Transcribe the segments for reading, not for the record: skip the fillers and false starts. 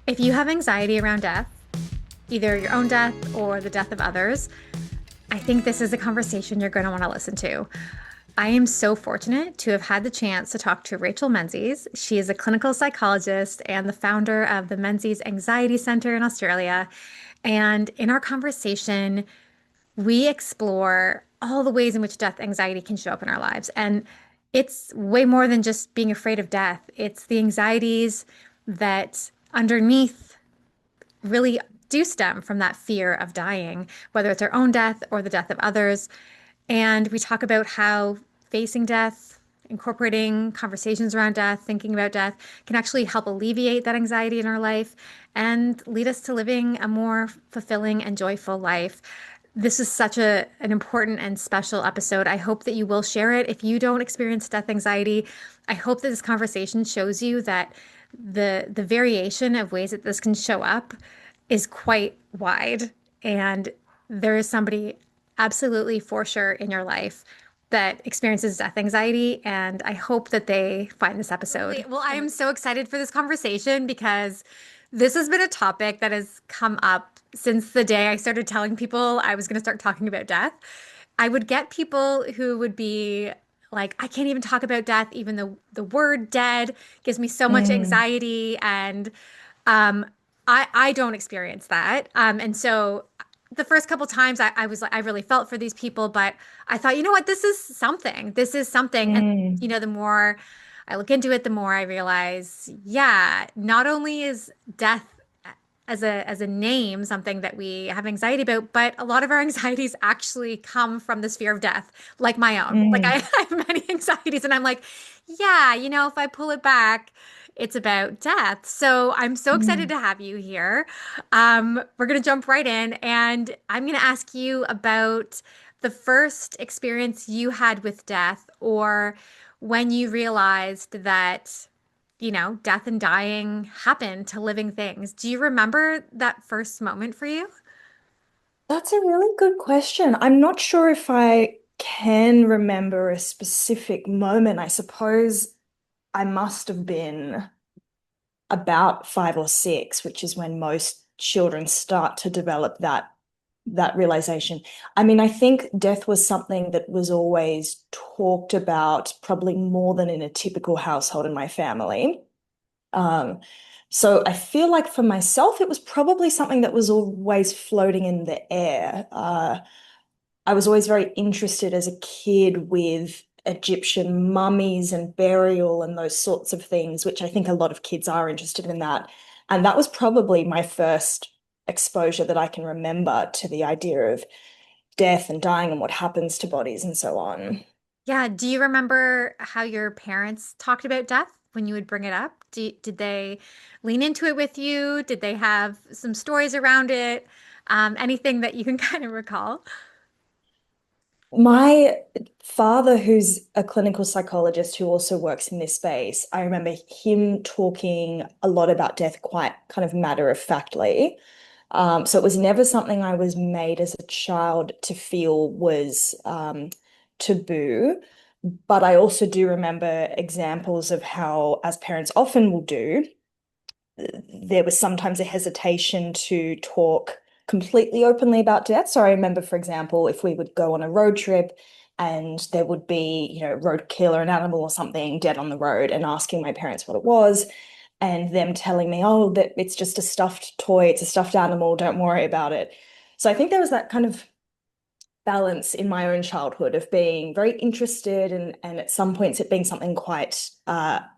If you have anxiety around death, either your own death or the death of others, I think this is a conversation you're going to want to listen to. I am so fortunate to have had the chance to talk to Rachel Menzies. She is a clinical psychologist and the founder of the Menzies Anxiety Center in Australia. And in our conversation, we explore all the ways in which death anxiety can show up in our lives. And it's way more than just being afraid of death, it's the anxieties that underneath really do stem from that fear of dying, whether it's our own death or the death of others. And we talk about how facing death, incorporating conversations around death, thinking about death can actually help alleviate that anxiety in our life and lead us to living a more fulfilling and joyful life. This is such an important and special episode. I hope that you will share it. If you don't experience death anxiety, I hope that this conversation shows you that the variation of ways that this can show up is quite wide. And there is somebody absolutely for sure in your life that experiences death anxiety. And I hope that they find this episode. Well, I am so excited for this conversation because this has been a topic that has come up since the day I started telling people I was going to start talking about death. I would get people who would be like, I can't even talk about death, even though the word dead gives me so much Mm, anxiety. And um, I don't experience that. And so the first couple times I was like, I really felt for these people, but I thought, you know what, this is something. This is something. And, mm, the more I look into it, the more I realize, yeah, not only is death as a name something that we have anxiety about, but a lot of our anxieties actually come from this fear of death, like my own. Like I, mm, I have many anxieties, and I'm like, yeah, if I pull it back, it's about death. So I'm so excited mm. to have you here. We're gonna jump right in, and I'm gonna ask you about the first experience you had with death, or when you realized that death and dying happen to living things. Do you remember that first moment for you? That's a really good question. I'm not sure if I can remember a specific moment. I suppose I must have been about 5 or 6, which is when most children start to develop that realization. I mean, I think death was something that was always talked about, probably more than in a typical household in my family. Um, so I feel like for myself, it was probably something that was always floating in the air. I was always very interested as a kid with Egyptian mummies and burial and those sorts of things, which I think a lot of kids are interested in that. And that was probably my first exposure that I can remember to the idea of death and dying and what happens to bodies and so on. Yeah. Do you remember how your parents talked about death when you would bring it up? Did they lean into it with you? Did they have some stories around it? Anything that you can kind of recall? My father, who's a clinical psychologist who also works in this space, I remember him talking a lot about death quite kind of matter of factly. So it was never something I was made as a child to feel was taboo. But I also do remember examples of how, as parents often will do, there was sometimes a hesitation to talk completely openly about death. So I remember, for example, if we would go on a road trip and there would be, roadkill or an animal or something dead on the road and asking my parents what it was and them telling me, oh, that it's just a stuffed toy, it's a stuffed animal, don't worry about it. So I think there was that kind of balance in my own childhood of being very interested and at some points it being something quite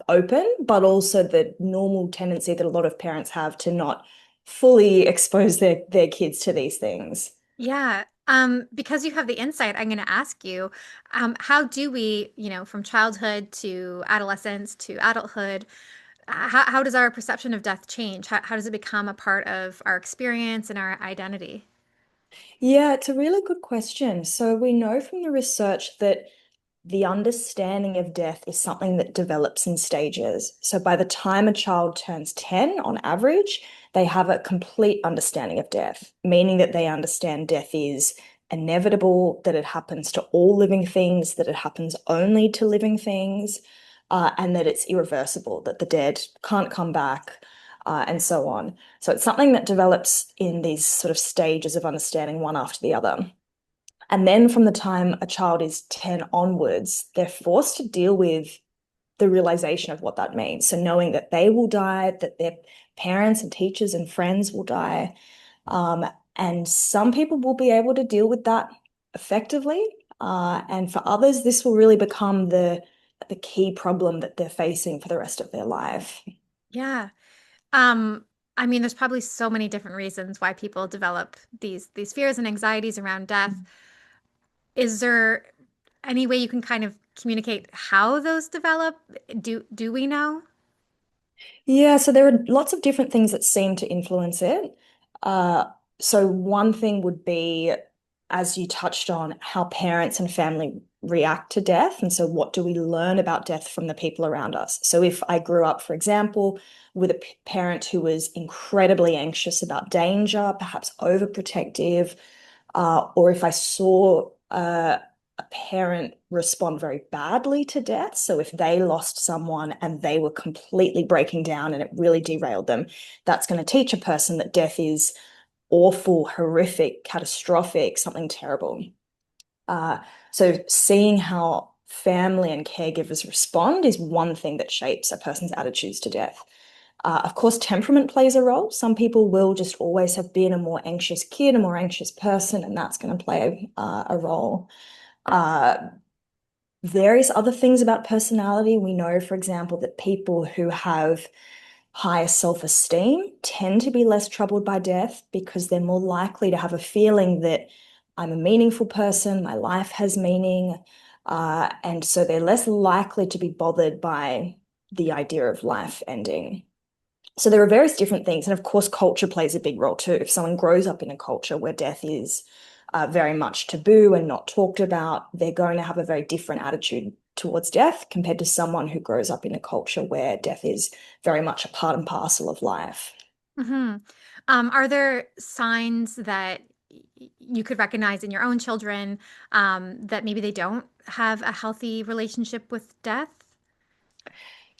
open, but also the normal tendency that a lot of parents have to not fully expose their kids to these things. Yeah. Because you have the insight, I'm going to ask you, how do we, from childhood to adolescence to adulthood, how does our perception of death change? How does it become a part of our experience and our identity? Yeah, it's a really good question. So we know from the research that the understanding of death is something that develops in stages. So by the time a child turns 10 on average, they have a complete understanding of death, meaning that they understand death is inevitable, that it happens to all living things, that it happens only to living things, and that it's irreversible, that the dead can't come back. and so on. So it's something that develops in these sort of stages of understanding one after the other. And then from the time a child is 10 onwards, they're forced to deal with the realization of what that means. So knowing that they will die, that their parents and teachers and friends will die. Um, and some people will be able to deal with that effectively. And for others, this will really become the key problem that they're facing for the rest of their life. Yeah. Um, I mean, there's probably so many different reasons why people develop these fears and anxieties around death. Is there any way you can kind of communicate how those develop? Do we know? Yeah, so there are lots of different things that seem to influence it. Uh, so one thing would be, as you touched on, how parents and family react to death. And so what do we learn about death from the people around us? So if I grew up, for example, with a parent who was incredibly anxious about danger, perhaps overprotective, or if I saw a parent respond very badly to death. So if they lost someone and they were completely breaking down and it really derailed them, that's going to teach a person that death is awful, horrific, catastrophic, something terrible. Uh, so seeing how family and caregivers respond is one thing that shapes a person's attitudes to death. Of course, temperament plays a role. Some people will just always have been a more anxious kid, a more anxious person, and that's going to play a role. Uh, Various other things about personality. We know, for example, that people who have higher self-esteem tend to be less troubled by death because they're more likely to have a feeling that I'm a meaningful person, my life has meaning, and so they're less likely to be bothered by the idea of life ending. So there are various different things. And of course, culture plays a big role too. If someone grows up in a culture where death is very much taboo and not talked about, they're going to have a very different attitude towards death compared to someone who grows up in a culture where death is very much a part and parcel of life. Hmm. Are there signs that you could recognize in your own children that maybe they don't have a healthy relationship with death?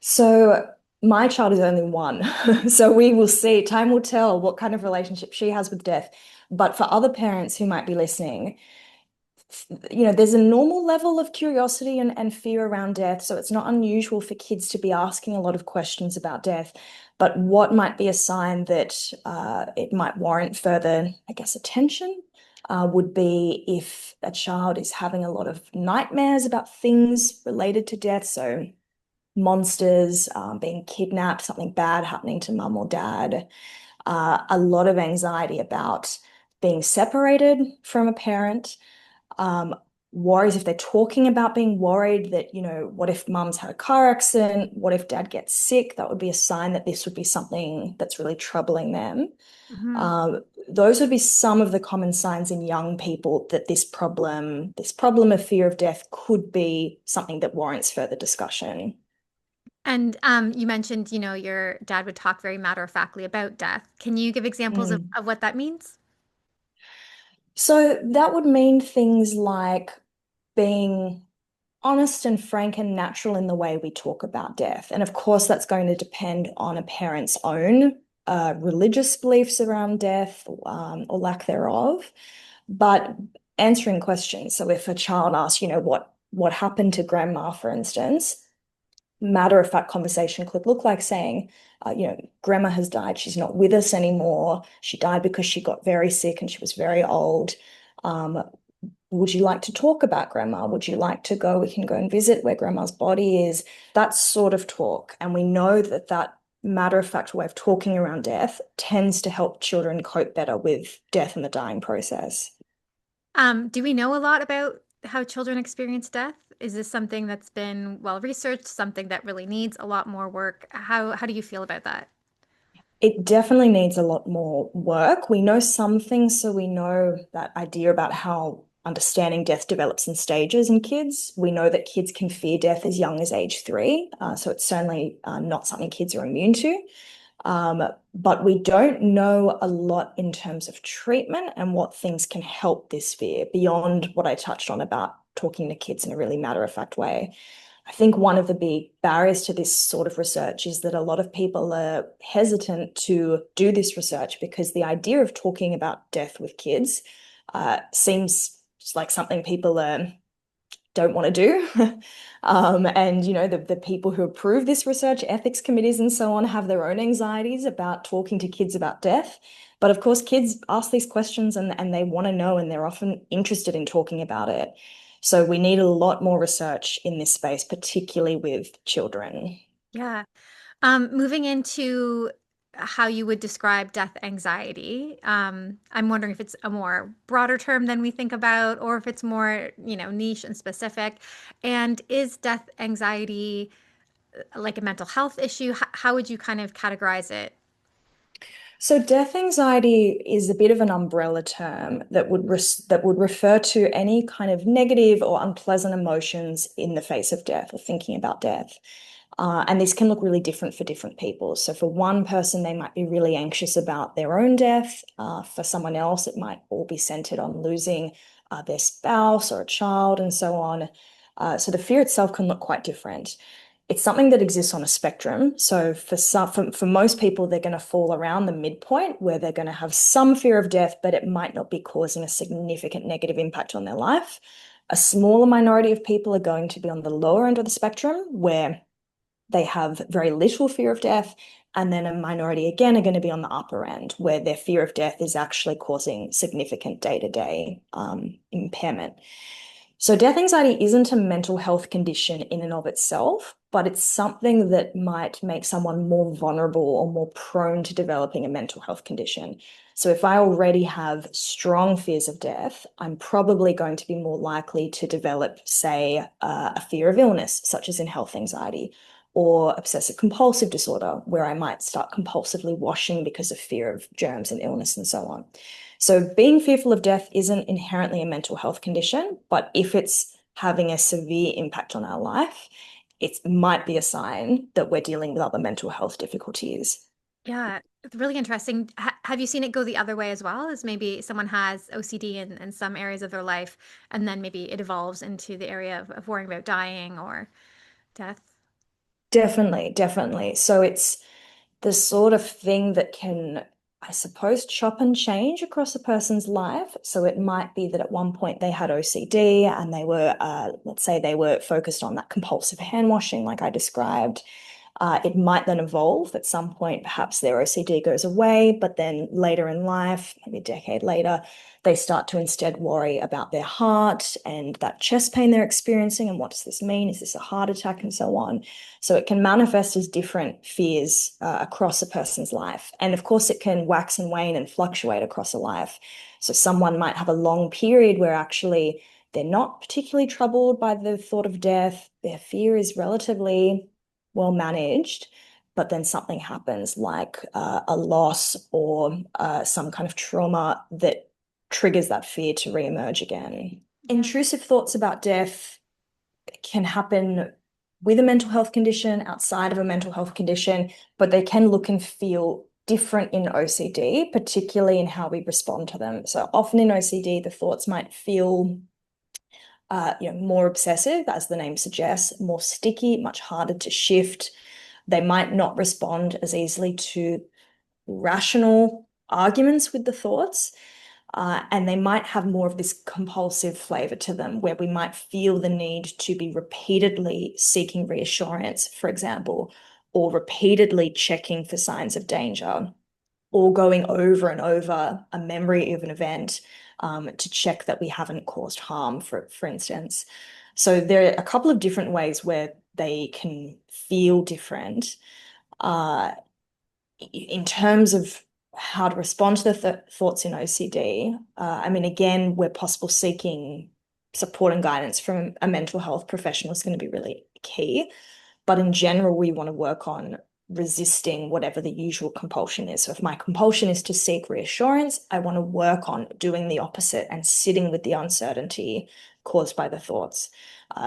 So my child is only one. So we will see, time will tell what kind of relationship she has with death. But for other parents who might be listening, there's a normal level of curiosity and fear around death. So it's not unusual for kids to be asking a lot of questions about death. But what might be a sign that it might warrant further, I guess, attention would be if a child is having a lot of nightmares about things related to death. So monsters, being kidnapped, something bad happening to mum or dad, a lot of anxiety about being separated from a parent, um, worries if they're talking about being worried that, what if mum's had a car accident? What if dad gets sick? That would be a sign that this would be something that's really troubling them. Hmm. Um, those would be some of the common signs in young people that this problem of fear of death could be something that warrants further discussion. And you mentioned, your dad would talk very matter-of-factly about death. Can you give examples of, Mm. of what that means? So that would mean things like being honest and frank and natural in the way we talk about death. And of course, that's going to depend on a parent's own religious beliefs around death, or lack thereof. But answering questions. So if a child asks, what happened to grandma, for instance, matter-of-fact conversation could look like saying, grandma has died. She's not with us anymore. She died because she got very sick and she was very old. Um, would you like to talk about grandma? Would you like to go? We can go and visit where grandma's body is. That sort of talk. And we know that that matter-of-fact way of talking around death tends to help children cope better with death and the dying process. Do we know a lot about how children experience death? Is this something that's been well researched, something that really needs a lot more work? How do you feel about that? It definitely needs a lot more work. We know some things, so we know that idea about how understanding death develops in stages in kids. We know that kids can fear death as young as age 3, so it's certainly not something kids are immune to. But we don't know a lot in terms of treatment and what things can help this fear beyond what I touched on about talking to kids in a really matter-of-fact way. I think one of the big barriers to this sort of research is that a lot of people are hesitant to do this research because the idea of talking about death with kids seems like something people don't want to do. And the people who approve this research, ethics committees and so on, have their own anxieties about talking to kids about death. But of course, kids ask these questions and they want to know, and they're often interested in talking about it. So we need a lot more research in this space, particularly with children. Yeah. Moving into how you would describe death anxiety, I'm wondering if it's a more broader term than we think about, or if it's more, niche and specific. And is death anxiety like a mental health issue? How would you kind of categorize it? So death anxiety is a bit of an umbrella term that would refer to any kind of negative or unpleasant emotions in the face of death or thinking about death. And this can look really different for different people. So for one person, they might be really anxious about their own death. For someone else, it might all be centered on losing their spouse or a child and so on. So the fear itself can look quite different. It's something that exists on a spectrum. So for most people, they're going to fall around the midpoint where they're going to have some fear of death, but it might not be causing a significant negative impact on their life. A smaller minority of people are going to be on the lower end of the spectrum where they have very little fear of death. And then a minority again are going to be on the upper end where their fear of death is actually causing significant day-to-day impairment. So death anxiety isn't a mental health condition in and of itself, but it's something that might make someone more vulnerable or more prone to developing a mental health condition. So if I already have strong fears of death, I'm probably going to be more likely to develop, say, a fear of illness, such as in health anxiety, or obsessive compulsive disorder, where I might start compulsively washing because of fear of germs and illness and so on. So being fearful of death isn't inherently a mental health condition, but if it's having a severe impact on our life, it might be a sign that we're dealing with other mental health difficulties. Yeah, it's really interesting. Have you seen it go the other way as well? As maybe someone has OCD in some areas of their life, and then maybe it evolves into the area of worrying about dying or death? Definitely, definitely. So it's the sort of thing that can, I suppose, chop and change across a person's life. So it might be that at one point they had OCD and they were, let's say they were focused on that compulsive hand washing, like I described. It might then evolve at some point, perhaps their OCD goes away, but then later in life, maybe a decade later, they start to instead worry about their heart and that chest pain they're experiencing. And what does this mean? Is this a heart attack? And so on. So it can manifest as different fears across a person's life. And of course, it can wax and wane and fluctuate across a life. So someone might have a long period where actually they're not particularly troubled by the thought of death. Their fear is relatively well managed, but then something happens like a loss or some kind of trauma that triggers that fear to reemerge again. Yeah. Intrusive thoughts about death can happen with a mental health condition, outside of a mental health condition, but they can look and feel different in OCD, particularly in how we respond to them. So often in OCD, the thoughts might feel more obsessive, as the name suggests, more sticky, much harder to shift. They might not respond as easily to rational arguments with the thoughts. And they might have more of this compulsive flavor to them, where we might feel the need to be repeatedly seeking reassurance, for example, or repeatedly checking for signs of danger, or going over and over a memory of an event to check that we haven't caused harm, for instance. So there are a couple of different ways where they can feel different. Uh, in terms of how to respond to the th thoughts in OCD, I mean, again, where possible, seeking support and guidance from a mental health professional is going to be really key. But in general, we want to work on resisting whatever the usual compulsion is. So if my compulsion is to seek reassurance, I want to work on doing the opposite and sitting with the uncertainty caused by the thoughts.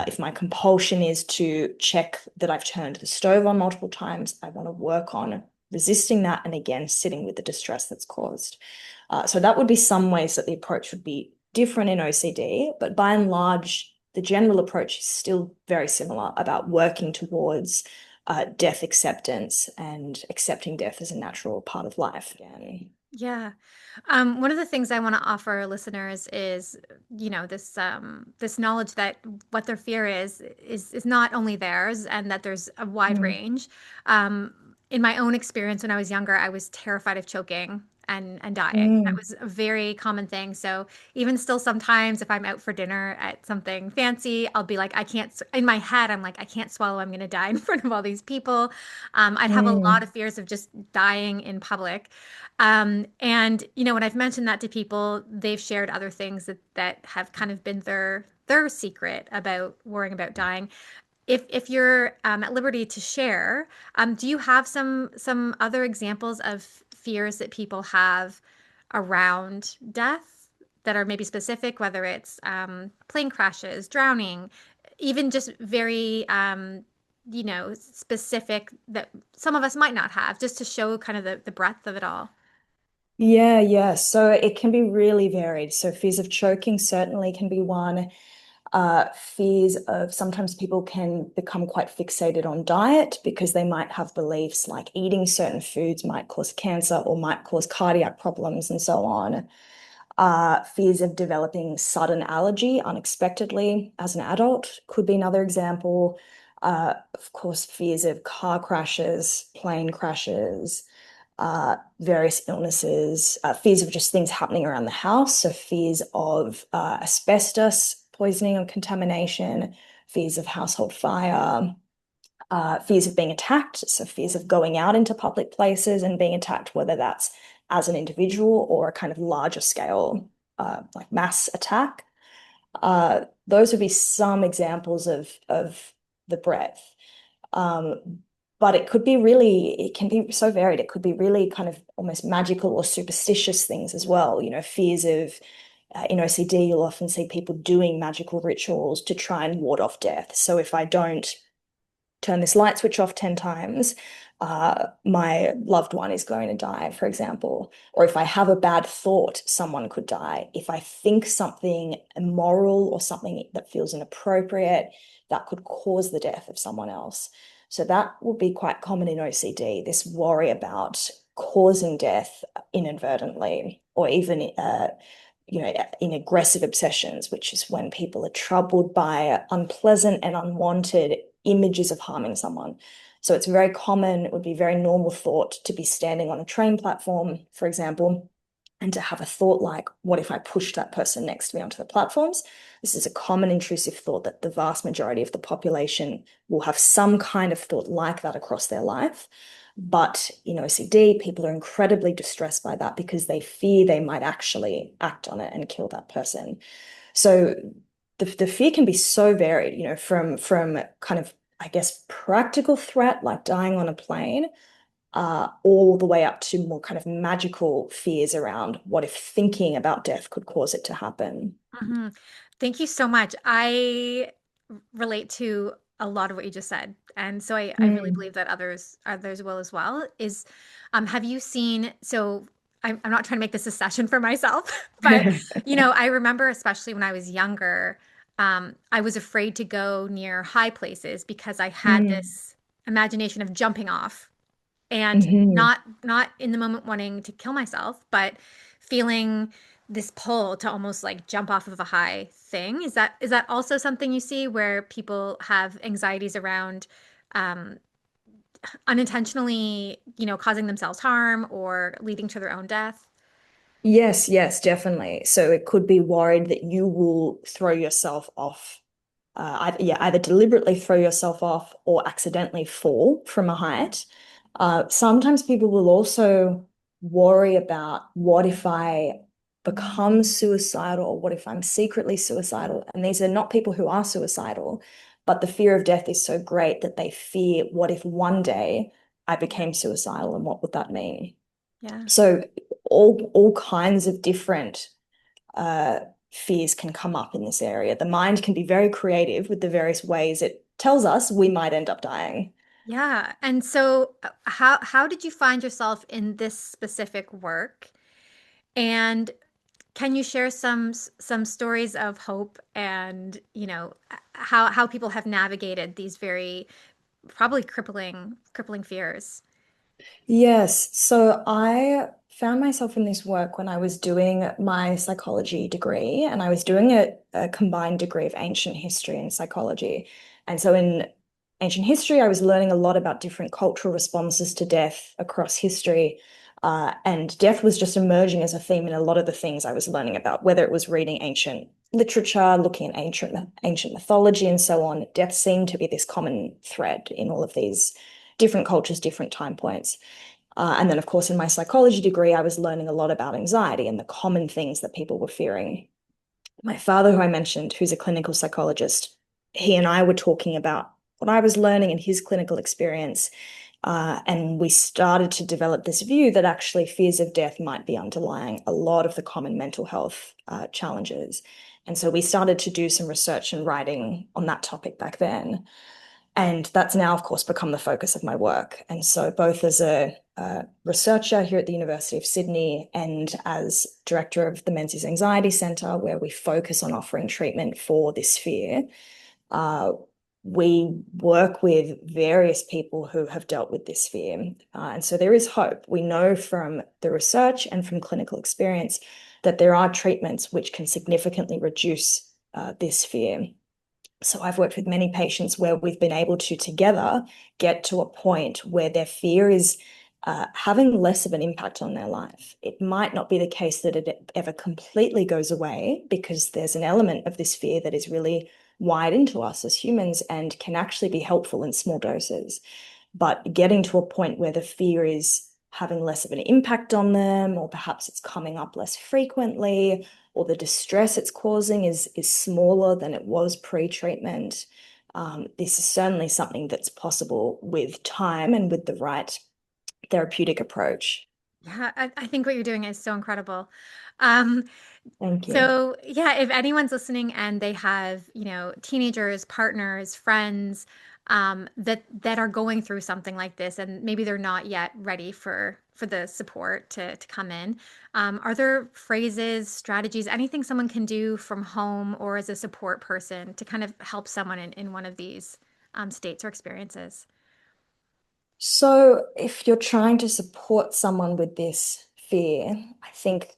If my compulsion is to check that I've turned the stove on multiple times, I want to work on resisting that and again, sitting with the distress that's caused. So that would be some ways that the approach would be different in OCD, but by and large, the general approach is still very similar about working towards death acceptance and accepting death as a natural part of life again. Yeah. One of the things I want to offer listeners is, this knowledge that what their fear is not only theirs and that there's a wide Mm. range. In my own experience when I was younger, I was terrified of choking and dying. That Mm. was a very common thing. So even still sometimes if I'm out for dinner at something fancy, I'll be like, I can't, in my head, I'm like, I can't swallow. I'm going to die in front of all these people. I'd have a lot Mm. of fears of just dying in public. And when I've mentioned that to people, they've shared other things that have kind of been their secret about worrying about dying. If you're at liberty to share, do you have some other examples of fears that people have around death that are maybe specific, whether it's plane crashes, drowning, even just very specific that some of us might not have, just to show kind of the breadth of it all. Yeah, yeah. So it can be really varied. So fears of choking certainly can be one. Fears of sometimes people can become quite fixated on diet because they might have beliefs like eating certain foods might cause cancer or might cause cardiac problems and so on. Fears of developing sudden allergy unexpectedly as an adult could be another example. Of course, fears of car crashes, plane crashes, various illnesses, fears of just things happening around the house. So fears of asbestos poisoning or contamination, fears of household fire, fears of being attacked. So fears of going out into public places and being attacked, whether that's as an individual or a kind of larger scale, like mass attack. Those would be some examples of the breadth. Um, but it can be so varied. It could be really kind of almost magical or superstitious things as well. Fears of, in OCD, you'll often see people doing magical rituals to try and ward off death. So if I don't turn this light switch off 10 times, my loved one is going to die, for example. Or if I have a bad thought, someone could die. If I think something immoral or something that feels inappropriate, that could cause the death of someone else. So that would be quite common in OCD, this worry about causing death inadvertently, or even in aggressive obsessions, which is when people are troubled by unpleasant and unwanted images of harming someone. So it's very common, it would be very normal thought to be standing on a train platform, for example, and to have a thought like, what if I pushed that person next to me onto the platforms? This is a common intrusive thought that the vast majority of the population will have some kind of thought like that across their life. But in OCD, people are incredibly distressed by that because they fear they might actually act on it and kill that person. So the fear can be so varied, from kind of, I guess, practical threat like dying on a plane, all the way up to more kind of magical fears around what if thinking about death could cause it to happen. Mhm. Thank you so much. I relate to a lot of what you just said. And so I really Mm. believe that others will as well. Have you seen, so I'm not trying to make this a session for myself, but I remember especially when I was younger, I was afraid to go near high places because I had Mm. this imagination of jumping off and Mhm. not in the moment wanting to kill myself, but feeling this pull to almost like jump off of a high thing. Is that also something you see where people have anxieties around um, unintentionally, causing themselves harm or leading to their own death? Yes, yes, definitely. So it could be worried that you will throw yourself off, either deliberately throw yourself off or accidentally fall from a height. Sometimes people will also worry about what if I become suicidal or what if I'm secretly suicidal? And these are not people who are suicidal, but the fear of death is so great that they fear, what if one day I Yeah. became suicidal and what would that mean? Yeah. So all kinds of different uh, fears can come up in this area. The mind can be very creative with the various ways it tells us we might end up dying. Yeah. And so how did you find yourself in this specific work? And can you share some stories of hope and, how people have navigated these very probably crippling fears? Yes, so I found myself in this work when I was doing my psychology degree, and I was doing a combined degree of ancient history and psychology. And so in ancient history, I was learning a lot about different cultural responses to death across history. And death was just emerging as a theme in a lot of the things I was learning about, whether it was reading ancient literature, looking at ancient mythology, and so on. Death seemed to be this common thread in all of these different cultures, different time points. And then, of course, in my psychology degree, I was learning a lot about anxiety and the common things that people were fearing. My father, who I mentioned, who's a clinical psychologist, he and I were talking about what I was learning in his clinical experience. And we started to develop this view that actually fears of death might be underlying a lot of the common mental health challenges. And so we started to do some research and writing on that topic back then. And that's now, of course, become the focus of my work. And so, both as a researcher here at the University of Sydney and as director of the Menzies Anxiety Center, where we focus on offering treatment for this fear, uh, we work with various people who have dealt with this fear. And so, there is hope. We know from the research and from clinical experience that there are treatments which can significantly reduce this fear. So I've worked with many patients where we've been able to together get to a point where their fear is having less of an impact on their life. It might not be the case that it ever completely goes away, because there's an element of this fear that is really wired into us as humans and can actually be helpful in small doses. But getting to a point where the fear is having less of an impact on them, or perhaps it's coming up less frequently, or the distress it's causing is smaller than it was pre-treatment. This is certainly something that's possible with time and with the right therapeutic approach. Yeah, I think what you're doing is so incredible. Um, Thank you. so yeah, if anyone's listening and they have, teenagers, partners, friends, that are going through something like this, and maybe they're not yet ready for the support to come in, are there phrases, strategies, anything someone can do from home or as a support person to kind of help someone in one of these states or experiences? So if you're trying to support someone with this fear, I think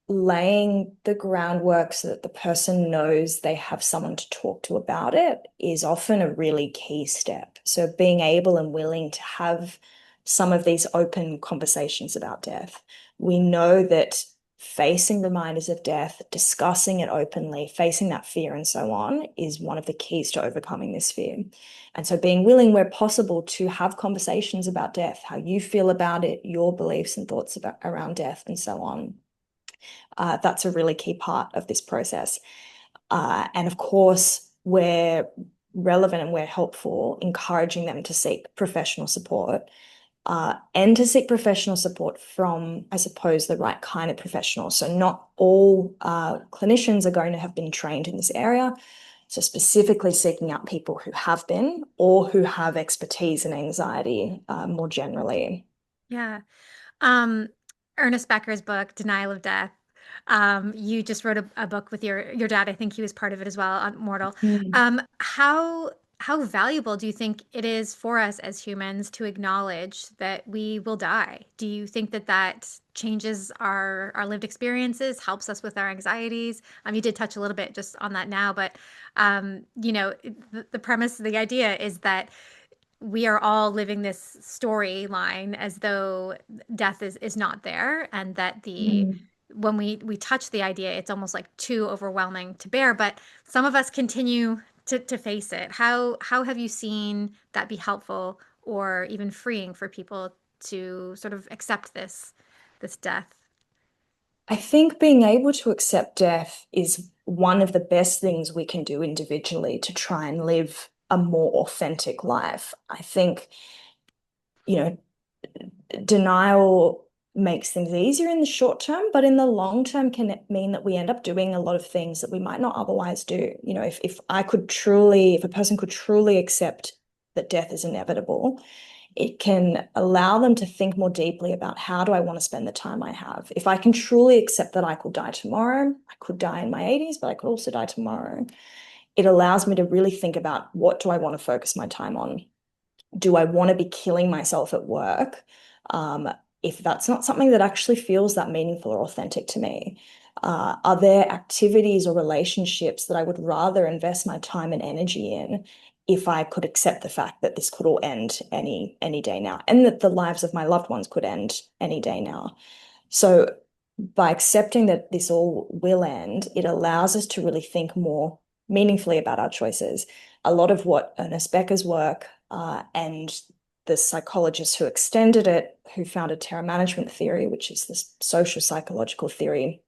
laying the groundwork so that the person knows they have someone to talk to about it is often a really key step. So being able and willing to have some of these open conversations about death. We know that facing reminders of death, discussing it openly, facing that fear and so on is one of the keys to overcoming this fear. And so being willing where possible to have conversations about death, how you feel about it, your beliefs and thoughts about around death and so on. That's a really key part of this process. And of course, we're relevant and we're helpful, encouraging them to seek professional support, and to seek professional support from, I suppose, the right kind of professional. So not all clinicians are going to have been trained in this area. So specifically seeking out people who have been or who have expertise in anxiety more generally. Yeah. Um, Ernest Becker's book, Denial of Death. You just wrote a book with your dad. I think he was part of it as well on Mortal. Mm. How valuable do you think it is for us as humans to acknowledge that we will die? Do you think that that changes our lived experiences, helps us with our anxieties? You did touch a little bit just on that now, but the premise, the idea is that we are all living this storyline as though death is not there, and that the Mm. when we touch the idea, it's almost like too overwhelming to bear, but some of us continue to face it. How have you seen that be helpful or even freeing for people to sort of accept this death? I think being able to accept death is one of the best things we can do individually to try and live a more authentic life. I think, you know, denial makes things easier in the short term, but in the long term can it mean that we end up doing a lot of things that we might not otherwise do. If a person could truly accept that death is inevitable, It can allow them to think more deeply about how do I want to spend the time I have. If I can truly accept that I could die tomorrow, I could die in my 80s, but I could also die tomorrow. It allows me to really think about what do I want to focus my time on? Do I want to be killing myself at work? Um, if that's not something that actually feels that meaningful or authentic to me, are there activities or relationships that I would rather invest my time and energy in if I could accept the fact that this could all end any day now, and that the lives of my loved ones could end any day now? So by accepting that this all will end, it allows us to really think more meaningfully about our choices. A lot of what Ernest Becker's work and the psychologists who extended it, who founded terror management theory, which is this social psychological theory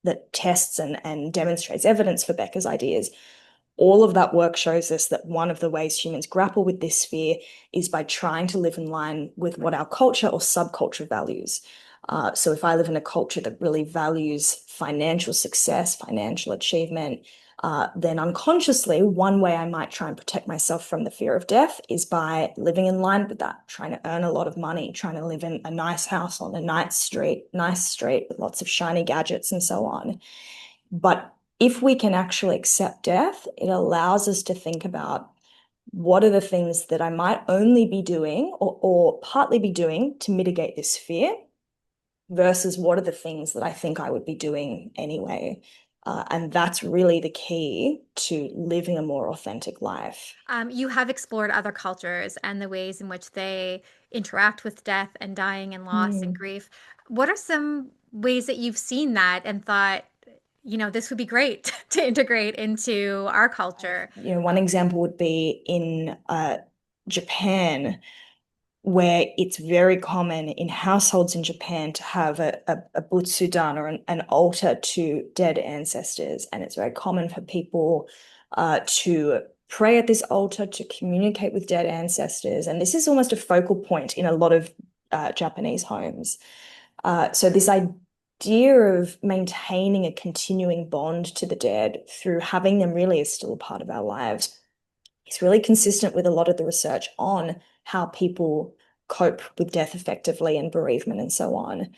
that tests and demonstrates evidence for Becker's ideas. All of that work shows us that one of the ways humans grapple with this fear is by trying to live in line with what our culture or subculture values. So if I live in a culture that really values financial success, financial achievement, then unconsciously, one way I might try and protect myself from the fear of death is by living in line with that, trying to earn a lot of money, trying to live in a nice house on a nice street with lots of shiny gadgets and so on. But if we can actually accept death, it allows us to think about what are the things that I might only be doing or partly be doing to mitigate this fear versus what are the things that I think I would be doing anyway. And that's really the key to living a more authentic life. You have explored other cultures and the ways in which they interact with death and dying and loss and Mm. grief. What are some ways that you've seen that and thought, this would be great to integrate into our culture? One example would be in Japan, where it's very common in households in Japan to have a butsudan or an altar to dead ancestors. And it's very common for people to pray at this altar to communicate with dead ancestors. And this is almost a focal point in a lot of Japanese homes. So this idea of maintaining a continuing bond to the dead through having them really as still a part of our lives is really consistent with a lot of the research on how people cope with death effectively and bereavement and so on.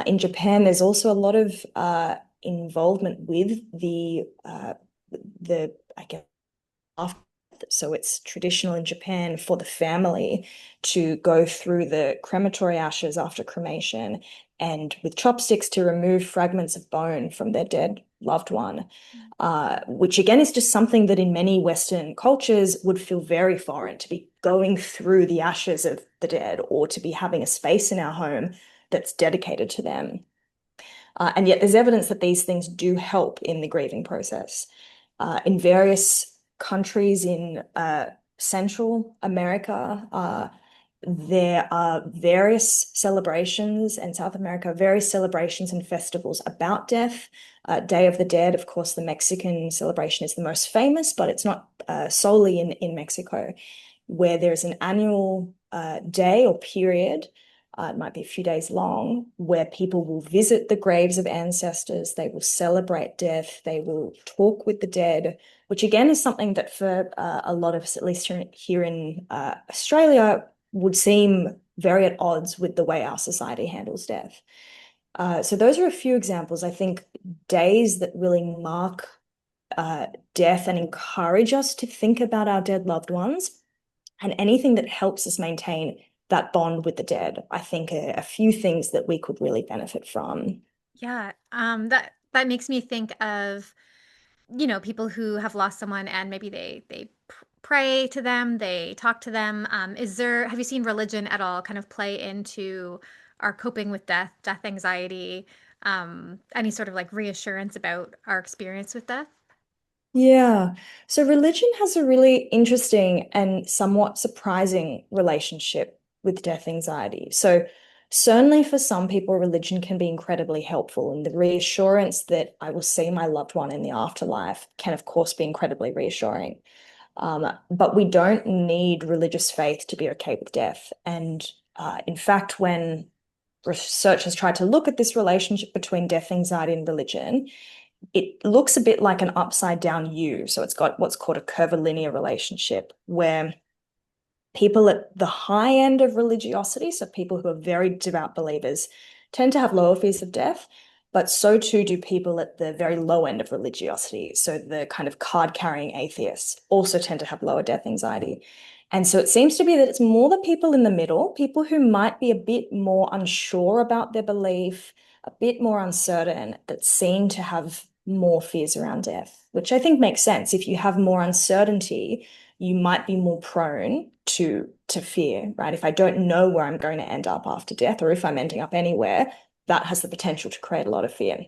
In Japan, there's also a lot of involvement with the I guess after. So it's traditional in Japan for the family to go through the crematory ashes after cremation and with chopsticks to remove fragments of bone from their dead loved one, which again is just something that in many Western cultures would feel very foreign to be going through the ashes of the dead or to be having a space in our home that's dedicated to them. And yet there's evidence that these things do help in the grieving process. In various countries in Central America, there are various celebrations, and South America, various celebrations and festivals about death. Day of the Dead, of course, the Mexican celebration is the most famous, but it's not solely in Mexico, where there's an annual day or period, it might be a few days long, where people will visit the graves of ancestors, they will celebrate death, they will talk with the dead, which again is something that for a lot of us, at least here in Australia, would seem very at odds with the way our society handles death. So those are a few examples. I think days that really mark death and encourage us to think about our dead loved ones and anything that helps us maintain that bond with the dead, I think are a few things that we could really benefit from. Yeah, that makes me think of, people who have lost someone and maybe they pray to them, they talk to them. Have you seen religion at all kind of play into our coping with death anxiety, any sort of like reassurance about our experience with death? Yeah. So religion has a really interesting and somewhat surprising relationship with death anxiety. So certainly for some people, religion can be incredibly helpful, and the reassurance that I will see my loved one in the afterlife can, of course, be incredibly reassuring. But we don't need religious faith to be okay with death. And in fact, when research has tried to look at this relationship between death anxiety and religion, it looks a bit like an upside down U. So it's got what's called a curvilinear relationship, where People at the high end of religiosity, so people who are very devout believers, tend to have lower fears of death, but so too do people at the very low end of religiosity. So the kind of card-carrying atheists also tend to have lower death anxiety. And so it seems to be that it's more the people in the middle, people who might be a bit more unsure about their belief, a bit more uncertain, that seem to have more fears around death, which I think makes sense. If you have more uncertainty, you might be more prone to fear, right? If I don't know where I'm going to end up after death, or if I'm ending up anywhere, that has the potential to create a lot of fear.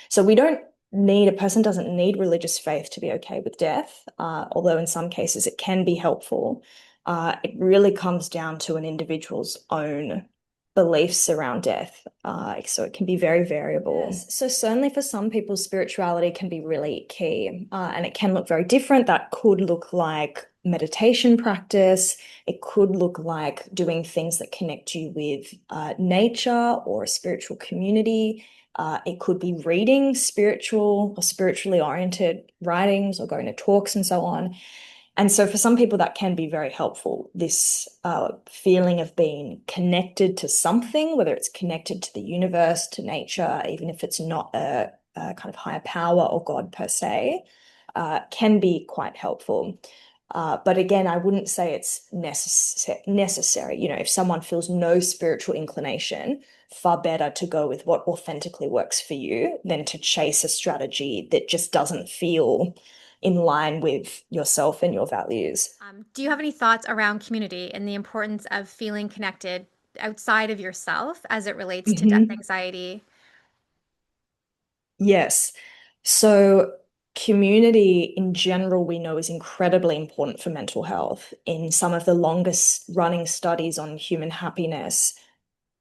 So we don't need, a person doesn't need religious faith to be okay with death, although in some cases it can be helpful. It really comes down to an individual's own beliefs around death. So it can be very variable. Yes. So certainly for some people, spirituality can be really key, and it can look very different. That could look like meditation practice. It could look like doing things that connect you with nature or a spiritual community. It could be reading spiritual or spiritually oriented writings or going to talks and so on. And so for some people, that can be very helpful. This feeling of being connected to something, whether it's connected to the universe, to nature, even if it's not a kind of higher power or God per se, can be quite helpful. But again, I wouldn't say it's necessary. You know, if someone feels no spiritual inclination, far better to go with what authentically works for you than to chase a strategy that just doesn't feel in line with yourself and your values. Do you have any thoughts around community and the importance of feeling connected outside of yourself as it relates to death Mhm. anxiety? Yes. So community in general, we know is incredibly important for mental health. In some of the longest running studies on human happiness,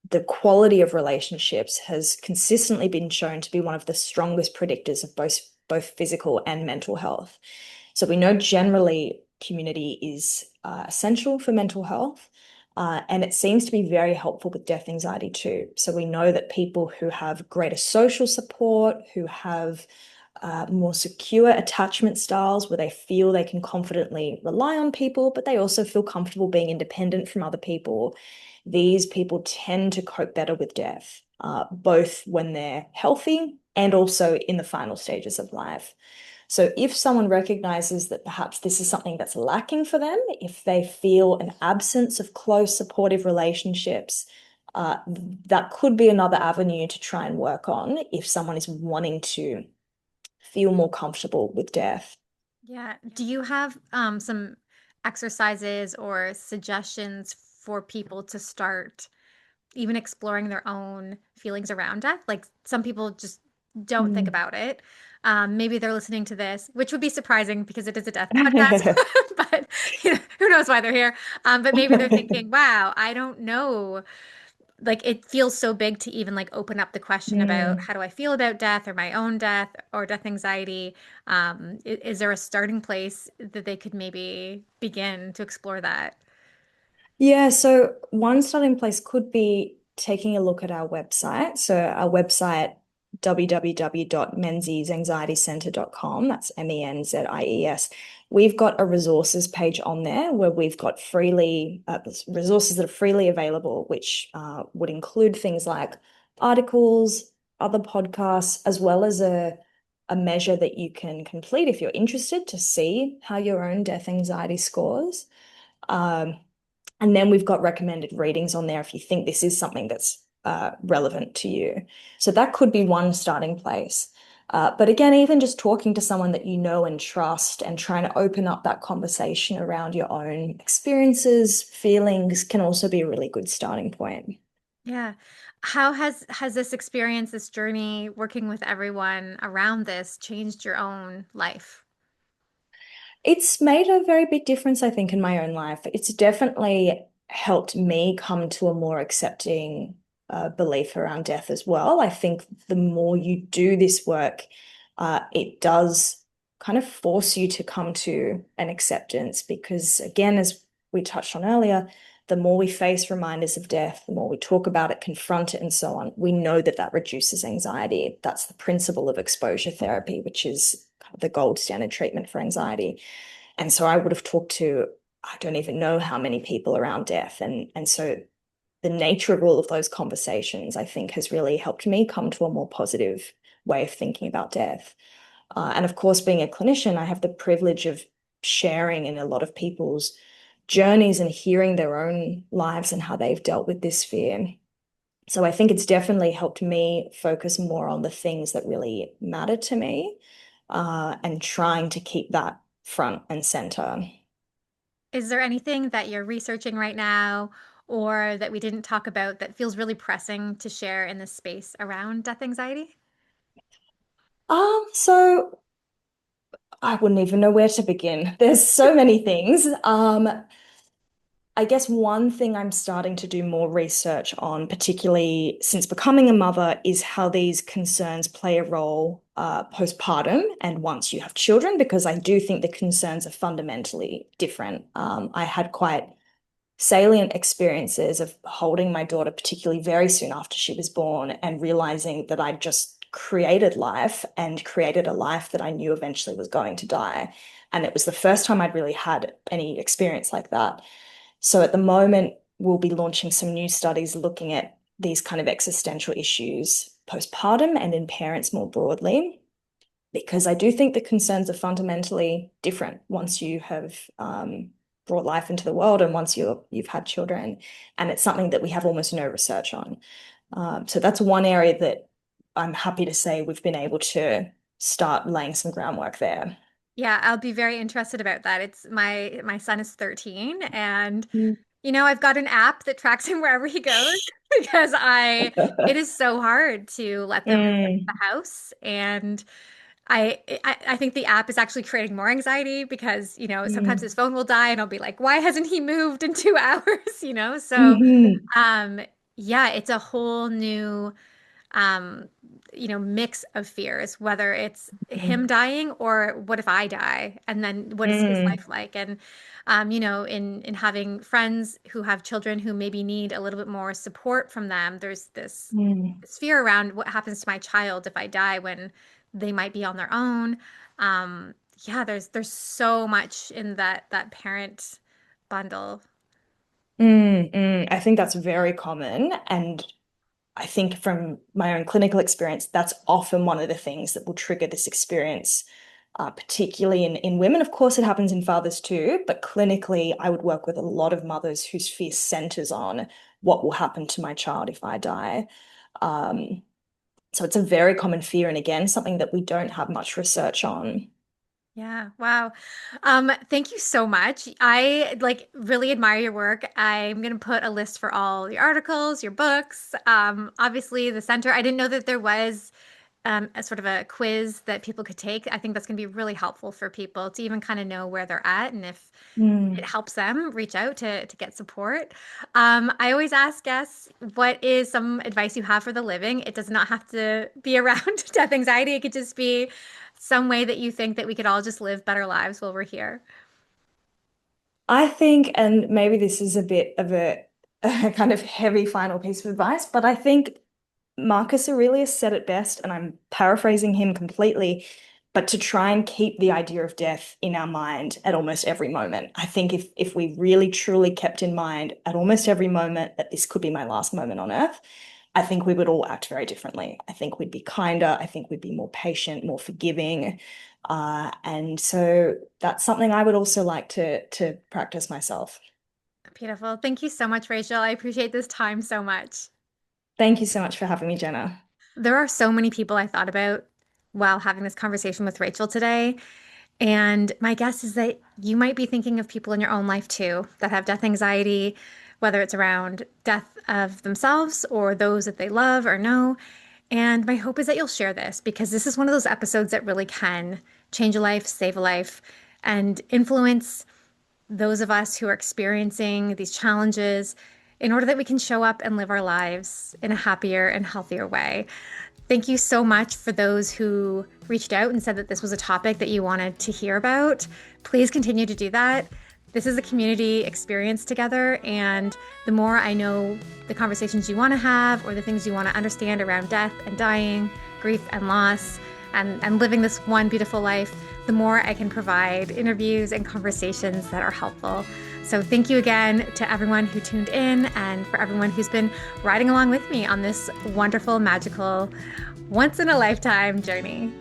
the quality of relationships has consistently been shown to be one of the strongest predictors of both physical and mental health. So we know generally community is essential for mental health. And it seems to be very helpful with death anxiety too. So we know that people who have greater social support, who have more secure attachment styles where they feel they can confidently rely on people, but they also feel comfortable being independent from other people. These people tend to cope better with death, both when they're healthy and also in the final stages of life. So if someone recognizes that perhaps this is something that's lacking for them, if they feel an absence of close, supportive relationships, that could be another avenue to try and work on if someone is wanting to feel more comfortable with death. Yeah. Do you have some exercises or suggestions for people to start even exploring their own feelings around death? Like some people just don't think Mm. about it. Maybe they're listening to this, which would be surprising because it is a death podcast, but you know, who knows why they're here? But maybe they're thinking, wow, I don't know, like it feels so big to even like open up the question about Mm. how do I feel about death or my own death or death anxiety. Is there a starting place that they could maybe begin to explore that? Yeah, so one starting place could be taking a look at our website. So our website, www.menziesanxietycenter.com, that's Menzies. We've got a resources page on there where we've got freely resources that are freely available, which would include things like articles, other podcasts, as well as a measure that you can complete if you're interested to see how your own death anxiety scores. Um, and then we've got recommended readings on there if you think this is something that's relevant to you. So that could be one starting place. But again, even just talking to someone that you know and trust and trying to open up that conversation around your own experiences, feelings can also be a really good starting point. Yeah. How has this experience, this journey, working with everyone around this changed your own life? It's made a very big difference, I think, in my own life. It's definitely helped me come to a more accepting belief around death as well. I think the more you do this work, it does kind of force you to come to an acceptance because, again, as we touched on earlier, the more we face reminders of death, the more we talk about it, confront it, and so on, we know that that reduces anxiety. That's the principle of exposure therapy, which is kind of the gold standard treatment for anxiety. And so I would have talked to I don't even know how many people around death. And so the nature of all of those conversations, I think, has really helped me come to a more positive way of thinking about death. And of course, being a clinician, I have the privilege of sharing in a lot of people's journeys and hearing their own lives and how they've dealt with this fear. So I think it's definitely helped me focus more on the things that really matter to me, and trying to keep that front and center. Is there anything that you're researching right now or that we didn't talk about that feels really pressing to share in this space around death anxiety? So I wouldn't even know where to begin. There's so many things. I guess one thing I'm starting to do more research on, particularly since becoming a mother, is how these concerns play a role postpartum and once you have children, because I do think the concerns are fundamentally different. I had quite salient experiences of holding my daughter, particularly very soon after she was born, and realizing that I'd just created life and created a life that I knew eventually was going to die. And it was the first time I'd really had any experience like that. So at the moment, we'll be launching some new studies looking at these kind of existential issues postpartum and in parents more broadly, because I do think the concerns are fundamentally different once you have brought life into the world and once you've had children, and it's something that we have almost no research on. So that's one area that I'm happy to say we've been able to start laying some groundwork there. Yeah, I'll be very interested about that. It's my son is 13 and Mm. I've got an app that tracks him wherever he goes because I it is so hard to let them leave the Mm, house and I think the app is actually creating more anxiety because, sometimes his mm, phone will die and I'll be like, why hasn't he moved in 2 hours? So mhm, um yeah, it's a whole new um, mix of fears, whether it's him mm, dying or what if I die? And then what is his mm, life like? And in having friends who have children who maybe need a little bit more support from them, there's mm, this fear around what happens to my child if I die when they might be on their own. Yeah, there's so much in that parent bundle. I think that's very common. And I think from my own clinical experience, that's often one of the things that will trigger this experience, particularly in women. Of course, it happens in fathers too, but clinically, I would work with a lot of mothers whose fear centers on what will happen to my child if I die. Um, so it's a very common fear, and again, something that we don't have much research on. Yeah, wow. Thank you so much. I like really admire your work. I'm gonna put a list for all your articles, your books. Obviously the center. I didn't know that there was a sort of a quiz that people could take. I think that's gonna be really helpful for people to even kind of know where they're at and if it Mm. helps them reach out to get support. I always ask guests, what is some advice you have for the living? It does not have to be around death anxiety. It could just be some way that you think that we could all just live better lives while we're here. I think, and maybe this is a bit of a kind of heavy final piece of advice, but I think Marcus Aurelius said it best, and I'm paraphrasing him completely, but to try and keep the idea of death in our mind at almost every moment. I think if we really truly kept in mind at almost every moment that this could be my last moment on earth, I think we would all act very differently. I think we'd be kinder. I think we'd be more patient, more forgiving. And so that's something I would also like to practice myself. Beautiful. Thank you so much, Rachel. I appreciate this time so much. Thank you so much for having me, Jenna. There are so many people I thought about while having this conversation with Rachel today. And my guess is that you might be thinking of people in your own life too that have death anxiety, whether it's around death of themselves or those that they love or know. And my hope is that you'll share this because this is one of those episodes that really can change a life, save a life, and influence those of us who are experiencing these challenges in order that we can show up and live our lives in a happier and healthier way. Thank you so much for those who reached out and said that this was a topic that you wanted to hear about. Please continue to do that. This is a community experience together, and the more I know the conversations you want to have or the things you want to understand around death and dying, grief and loss, and living this one beautiful life, the more I can provide interviews and conversations that are helpful. So thank you again to everyone who tuned in and for everyone who's been riding along with me on this wonderful, magical, once in a lifetime journey.